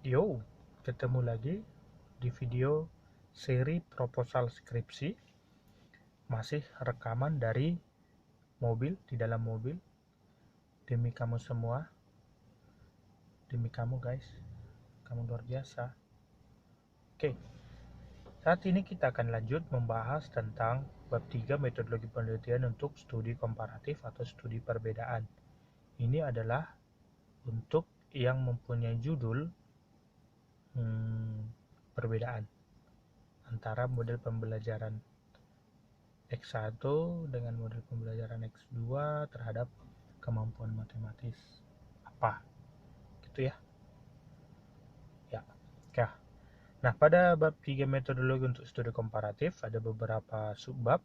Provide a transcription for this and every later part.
Yo, ketemu lagi di video seri proposal skripsi. Masih rekaman dari mobil, di dalam mobil. Demi kamu semua, demi kamu guys. Kamu luar biasa. Oke, saat ini kita akan lanjut membahas tentang bab 3 metodologi penelitian untuk studi komparatif atau studi perbedaan. Ini adalah untuk yang mempunyai judul perbedaan antara model pembelajaran X1 dengan model pembelajaran X2 terhadap kemampuan matematis apa gitu ya. Oke. Nah, pada bab 3 metodologi untuk studi komparatif ada beberapa subbab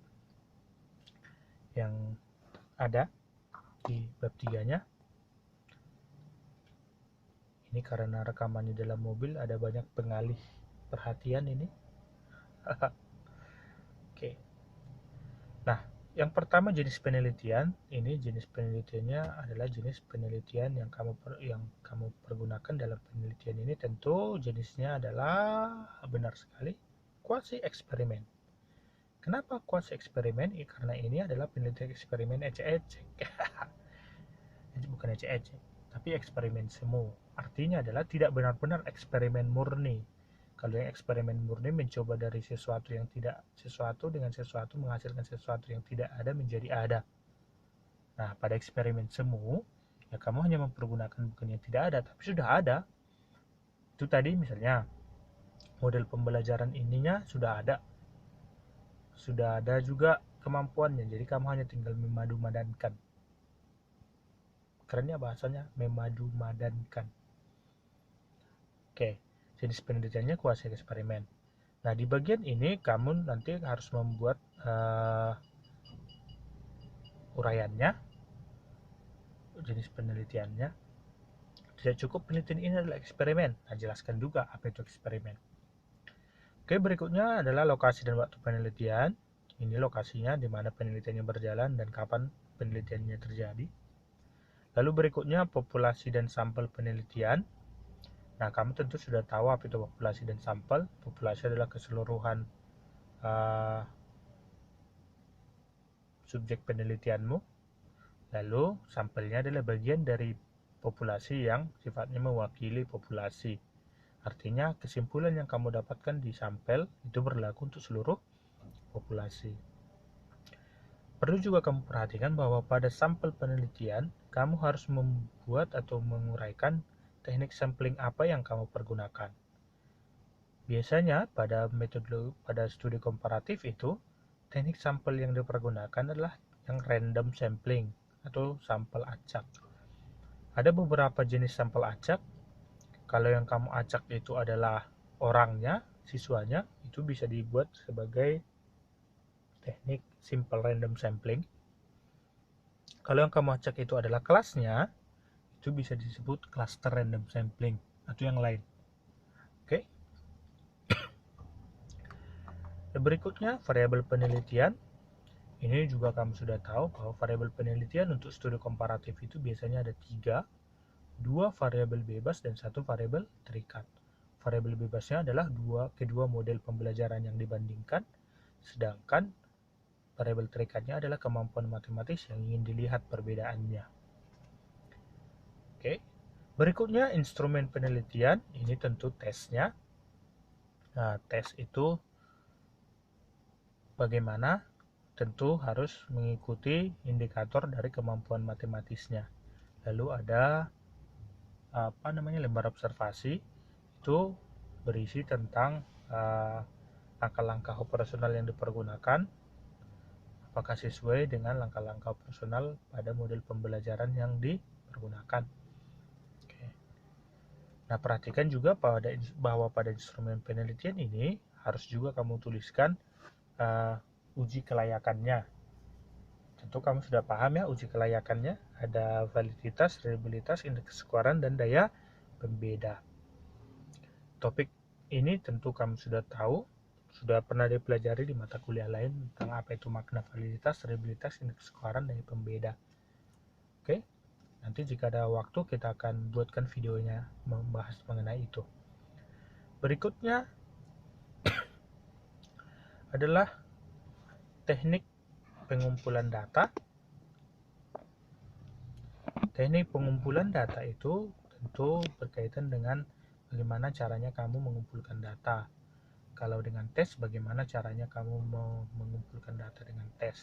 yang ada di bab 3-nya. Ini karena rekamannya dalam mobil ada banyak pengalih perhatian ini. Oke. Nah, yang pertama jenis penelitian. Ini jenis penelitiannya adalah jenis penelitian yang kamu pergunakan dalam penelitian ini. Tentu jenisnya adalah benar sekali kuasi eksperimen. Kenapa kuasi eksperimen? Karena ini adalah penelitian eksperimen ecek-ecek. Bukan ecek-ecek, tapi eksperimen semu. Artinya adalah tidak benar-benar eksperimen murni. Kalau yang eksperimen murni mencoba dari sesuatu dengan sesuatu menghasilkan sesuatu yang tidak ada menjadi ada. Nah, pada eksperimen semu, ya kamu hanya mempergunakan bukan yang tidak ada, tapi sudah ada. Itu tadi misalnya model pembelajaran ininya sudah ada juga kemampuannya. Jadi kamu hanya tinggal memadu-madankan. Kerennya bahasanya memadu-madankan. Oke. Jenis penelitiannya kuasi eksperimen. Nah, di bagian ini kamu nanti harus membuat uraiannya, jenis penelitiannya. Tidak cukup penelitian ini adalah eksperimen. Nah, jelaskan juga apa itu eksperimen. Oke, berikutnya adalah lokasi dan waktu penelitian. Ini lokasinya di mana penelitiannya berjalan dan kapan penelitiannya terjadi. Lalu berikutnya populasi dan sampel penelitian. Nah, kamu tentu sudah tahu apa itu populasi dan sampel. Populasi adalah keseluruhan subjek penelitianmu. Lalu sampelnya adalah bagian dari populasi yang sifatnya mewakili populasi. Artinya kesimpulan yang kamu dapatkan di sampel itu berlaku untuk seluruh populasi. Perlu juga kamu perhatikan bahwa pada sampel penelitian kamu harus membuat atau menguraikan teknik sampling apa yang kamu pergunakan. Biasanya pada studi komparatif itu teknik sampel yang dipergunakan adalah yang random sampling atau sampel acak. Ada beberapa jenis sampel acak. Kalau yang kamu acak itu adalah orangnya, siswanya, itu bisa dibuat sebagai teknik simple random sampling. Kalau yang kamu acak itu adalah kelasnya, itu bisa disebut cluster random sampling atau yang lain. Oke. Berikutnya variabel penelitian. Ini juga kamu sudah tahu bahwa variabel penelitian untuk studi komparatif itu biasanya ada 3, 2 variabel bebas dan 1 variabel terikat. Variabel bebasnya adalah kedua model pembelajaran yang dibandingkan, sedangkan variabel terikatnya adalah kemampuan matematis yang ingin dilihat perbedaannya. Oke. Berikutnya instrumen penelitian, ini tentu tesnya. Nah, tes itu bagaimana? Tentu harus mengikuti indikator dari kemampuan matematisnya. Lalu ada lembar observasi, itu berisi tentang langkah-langkah operasional yang dipergunakan, apakah sesuai dengan langkah-langkah operasional pada model pembelajaran yang dipergunakan. Oke. Nah, perhatikan juga bahwa pada instrumen penelitian ini harus juga kamu tuliskan uji kelayakannya. Tentu kamu sudah paham ya uji kelayakannya. Ada validitas, reliabilitas, indeks kesukaran, dan daya pembeda. Topik ini tentu kamu sudah tahu, sudah pernah dipelajari di mata kuliah lain tentang apa itu makna validitas, reliabilitas, indeks kesukaran, daya pembeda. Oke, nanti jika ada waktu kita akan buatkan videonya membahas mengenai itu. Berikutnya adalah teknik pengumpulan data. Teknik pengumpulan data itu tentu berkaitan dengan bagaimana caranya kamu mengumpulkan data. Kalau dengan tes, bagaimana caranya kamu mau mengumpulkan data dengan tes.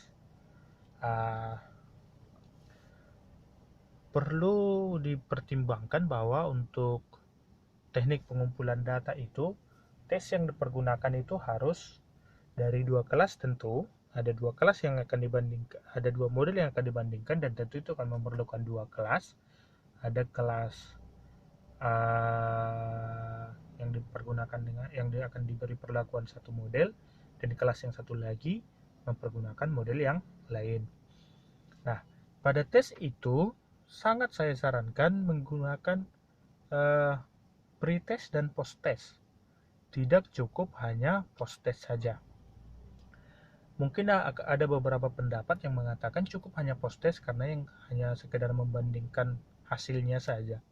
Perlu dipertimbangkan bahwa untuk teknik pengumpulan data itu, tes yang dipergunakan itu harus dari dua kelas tentu. Ada dua kelas yang akan dibandingkan, ada dua model yang akan dibandingkan, dan tentu itu akan memerlukan dua kelas. Ada kelas yang dipergunakan dengan yang akan diberi perlakuan satu model, dan di kelas yang satu lagi mempergunakan model yang lain. Nah, pada tes itu sangat saya sarankan menggunakan pre-test dan post-test. Tidak cukup hanya post-test saja. Mungkin ada beberapa pendapat yang mengatakan cukup hanya post-test karena yang hanya sekedar membandingkan hasilnya saja.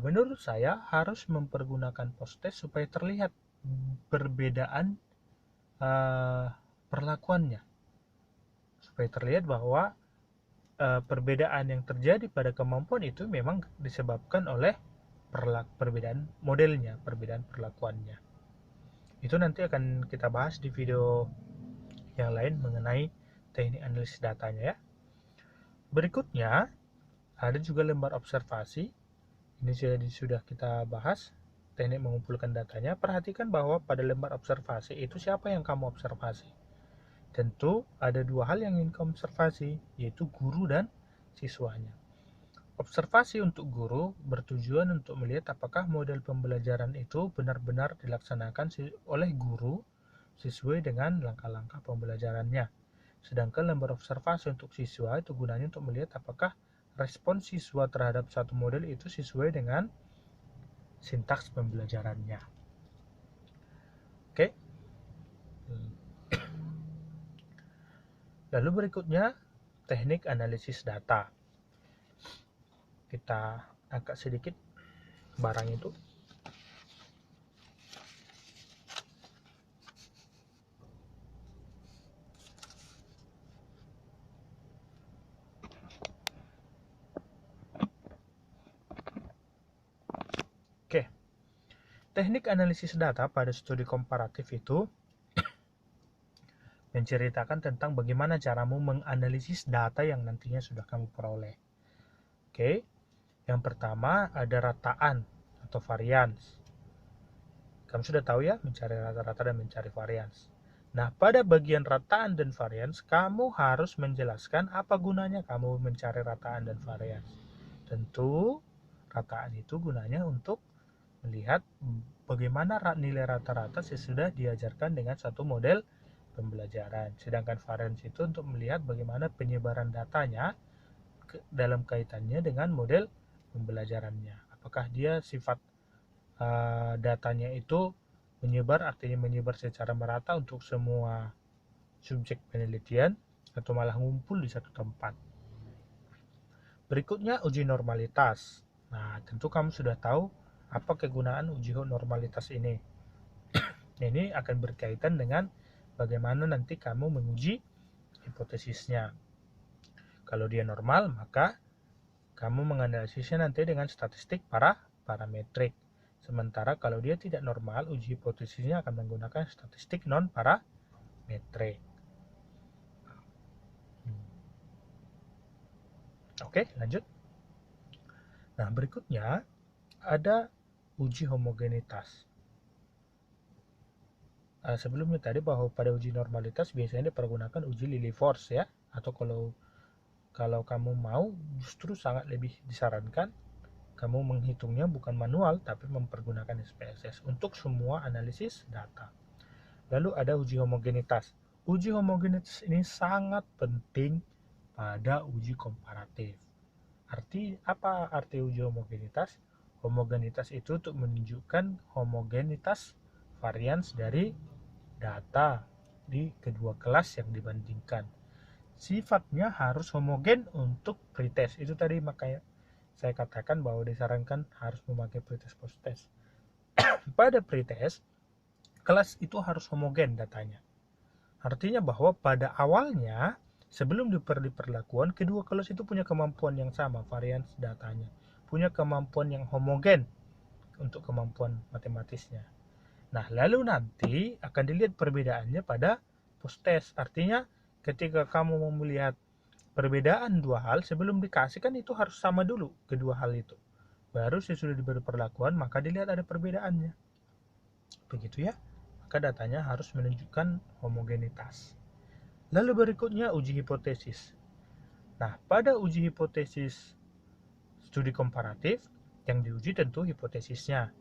Menurut saya harus mempergunakan post-test supaya terlihat perbedaan perlakuannya. Supaya terlihat bahwa perbedaan yang terjadi pada kemampuan itu memang disebabkan oleh perbedaan modelnya, perbedaan perlakuannya. Itu nanti akan kita bahas di video yang lain mengenai teknik analisis datanya ya. Berikutnya ada juga lembar observasi. Ini sudah kita bahas teknik mengumpulkan datanya. Perhatikan bahwa pada lembar observasi itu siapa yang kamu observasi. Tentu ada dua hal yang ingin kamu observasi, yaitu guru dan siswanya. Observasi untuk guru bertujuan untuk melihat apakah model pembelajaran itu benar-benar dilaksanakan oleh guru sesuai dengan langkah-langkah pembelajarannya. Sedangkan lembar observasi untuk siswa itu gunanya untuk melihat apakah respon siswa terhadap satu model itu sesuai dengan sintaks pembelajarannya. Oke. Lalu berikutnya, teknik analisis data. Kita angkat sedikit barang itu. Oke. Teknik analisis data pada studi komparatif itu menceritakan tentang bagaimana caramu menganalisis data yang nantinya sudah kamu peroleh. Oke. Yang pertama ada rataan atau varians. Kamu sudah tahu ya, mencari rata-rata dan mencari varians. Nah, pada bagian rataan dan varians, kamu harus menjelaskan apa gunanya kamu mencari rataan dan varians. Tentu, rataan itu gunanya untuk melihat bagaimana nilai rata-rata sesudah diajarkan dengan satu model pembelajaran. Sedangkan varians itu untuk melihat bagaimana penyebaran datanya dalam kaitannya dengan model pembelajarannya. Apakah dia sifat datanya itu menyebar, artinya menyebar secara merata untuk semua subjek penelitian, atau malah ngumpul di satu tempat. Berikutnya uji normalitas. Nah, tentu kamu sudah tahu apa kegunaan uji normalitas ini. Ini akan berkaitan dengan bagaimana nanti kamu menguji hipotesisnya. Kalau dia normal, maka kamu menganalisisnya nanti dengan statistik parametrik. Sementara kalau dia tidak normal, uji hipotesisnya akan menggunakan statistik non-parametrik. Oke, lanjut. Nah, berikutnya ada uji homogenitas. Sebelumnya tadi bahwa pada uji normalitas biasanya dipergunakan uji Lilliefors ya, atau kalau kamu mau justru sangat lebih disarankan kamu menghitungnya bukan manual tapi mempergunakan SPSS untuk semua analisis data. Lalu ada uji homogenitas. Uji homogenitas ini sangat penting pada uji komparatif. Apa arti uji homogenitas? Homogenitas itu untuk menunjukkan homogenitas varians dari data di kedua kelas yang dibandingkan. Sifatnya harus homogen untuk pretest. Itu tadi makanya saya katakan bahwa disarankan harus memakai pretest post-test. pada pretest, kelas itu harus homogen datanya. Artinya bahwa pada awalnya, sebelum diperlakukan, kedua kelas itu punya kemampuan yang sama, varians datanya. Punya kemampuan yang homogen untuk kemampuan matematisnya. Nah, lalu nanti akan dilihat perbedaannya pada post-test. Artinya, ketika kamu mau melihat perbedaan dua hal, sebelum dikasih kan itu harus sama dulu kedua hal itu. Baru sesudah diberi perlakuan, maka dilihat ada perbedaannya. Begitu ya. Maka datanya harus menunjukkan homogenitas. Lalu berikutnya uji hipotesis. Nah, pada uji hipotesis studi komparatif, yang diuji tentu hipotesisnya.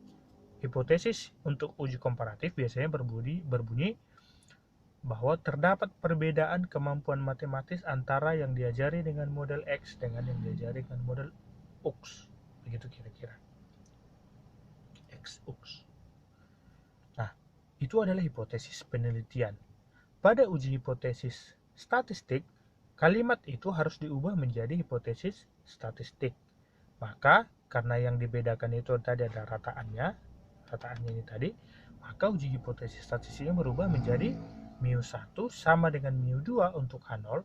Hipotesis untuk uji komparatif biasanya berbunyi bahwa terdapat perbedaan kemampuan matematis antara yang diajari dengan model X dengan yang diajari dengan model UX. Begitu kira-kira. X, UX. Nah, itu adalah hipotesis penelitian. Pada uji hipotesis statistik, kalimat itu harus diubah menjadi hipotesis statistik. Maka, karena yang dibedakan itu tadi ada rataannya ini tadi, maka uji hipotesis statistiknya berubah menjadi mu1 sama dengan mu2 untuk H0,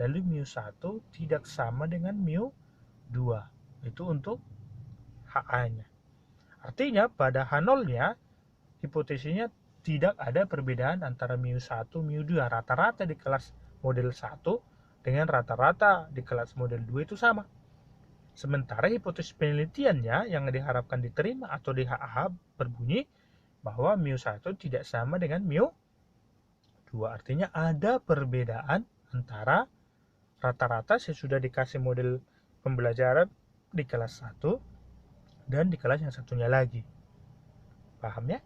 lalu mu1 tidak sama dengan mu2. Itu untuk HA-nya. Artinya pada H0-nya, hipotesisnya tidak ada perbedaan antara mu1, mu2. Rata-rata di kelas model 1 dengan rata-rata di kelas model 2 itu sama. Sementara hipotesis penelitiannya yang diharapkan diterima atau di HAH berbunyi bahwa mu1 tidak sama dengan mu2. Artinya ada perbedaan antara rata-rata sesudah dikasih model pembelajaran di kelas 1 dan di kelas yang satunya lagi. Paham ya?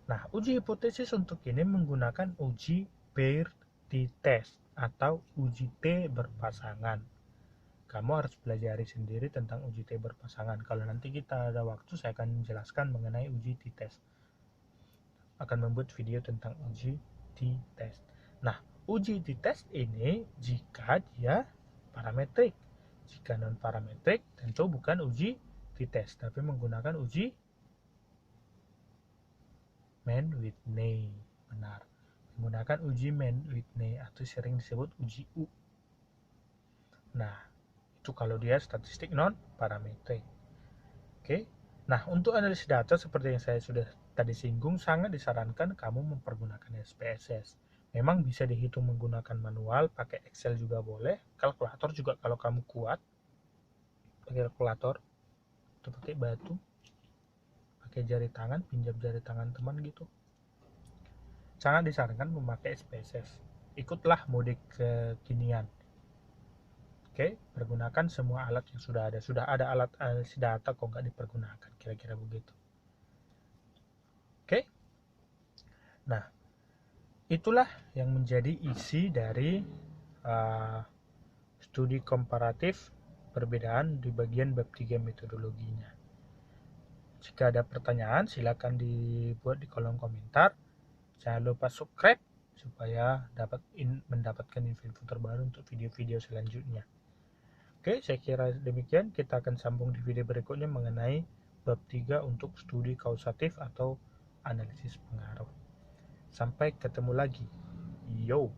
Nah, uji hipotesis untuk ini menggunakan uji paired t-test atau uji T berpasangan. Kamu harus pelajari sendiri tentang uji T berpasangan. Kalau nanti kita ada waktu, saya akan menjelaskan mengenai uji t-test. Akan membuat video tentang uji t-test. Nah, uji t-test ini jika dia parametrik. Jika non-parametrik, tentu bukan uji t-test, tapi menggunakan uji Mann-Whitney. Benar. Menggunakan uji Mann-Whitney atau sering disebut uji U. Nah, itu kalau dia statistik non parametrik. Oke. Nah, untuk analisis data seperti yang saya sudah tadi singgung, sangat disarankan kamu mempergunakan SPSS. Memang bisa dihitung menggunakan manual, pakai Excel juga boleh, kalkulator juga kalau kamu kuat. Pakai kalkulator atau pakai batu, pakai jari tangan, pinjam jari tangan teman gitu. Sangat disarankan memakai SPSS. Ikutlah mode kekinian. Oke, pergunakan semua alat yang sudah ada. Sudah ada alat analisis data kok nggak dipergunakan, kira-kira begitu. Oke, nah itulah yang menjadi isi dari studi komparatif perbedaan di bagian bab 3 metodologinya. Jika ada pertanyaan, silakan dibuat di kolom komentar. Jangan lupa subscribe supaya dapat mendapatkan info terbaru untuk video-video selanjutnya. Oke, saya kira demikian. Kita akan sambung di video berikutnya mengenai bab 3 untuk studi kausatif atau analisis pengaruh. Sampai ketemu lagi. Yo.